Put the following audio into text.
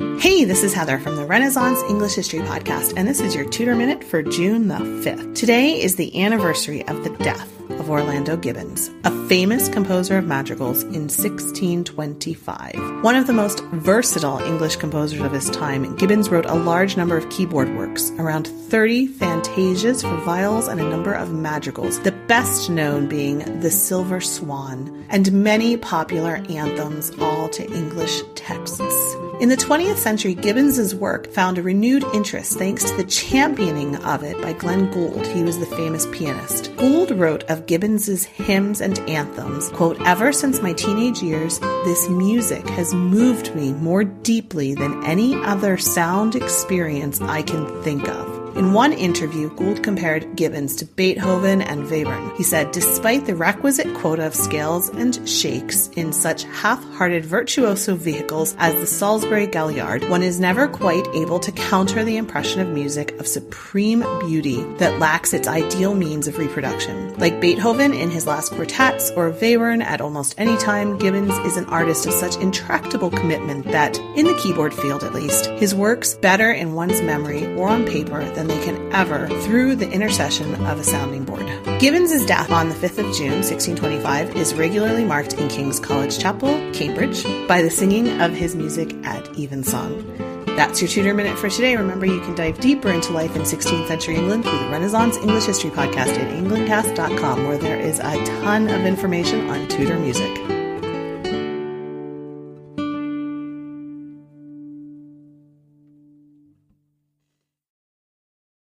Hey, this is Heather from the Renaissance English History Podcast, and this is your Tutor Minute for June the 5th. Today is the anniversary of the death of Orlando Gibbons, a famous composer of madrigals in 1625. One of the most versatile English composers of his time, Gibbons wrote a large number of keyboard works, around 30 fantasias for viols and a number of madrigals, the best known being The Silver Swan, and many popular anthems, all to English texts. In the 20th century, Gibbons's work found a renewed interest thanks to the championing of it by Glenn Gould. He was the famous pianist. Gould wrote of Gibbons's hymns and anthems, quote, "Ever since my teenage years, this music has moved me more deeply than any other sound experience I can think of." In one interview, Gould compared Gibbons to Beethoven and Webern. He said, "Despite the requisite quota of scales and shakes in such half-hearted virtuoso vehicles as the Salisbury Galliard, one is never quite able to counter the impression of music of supreme beauty that lacks its ideal means of reproduction. Like Beethoven in his last quartets or Webern at almost any time, Gibbons is an artist of such intractable commitment that, in the keyboard field at least, his works better in one's memory or on paper than they can ever through the intercession of a sounding board." Gibbons' death on the 5th of June, 1625, is regularly marked in King's College Chapel, Cambridge, by the singing of his music at evensong. That's your Tutor Minute for today. Remember, you can dive deeper into life in 16th century England through the Renaissance English History Podcast at englandcast.com, where there is a ton of information on Tudor music.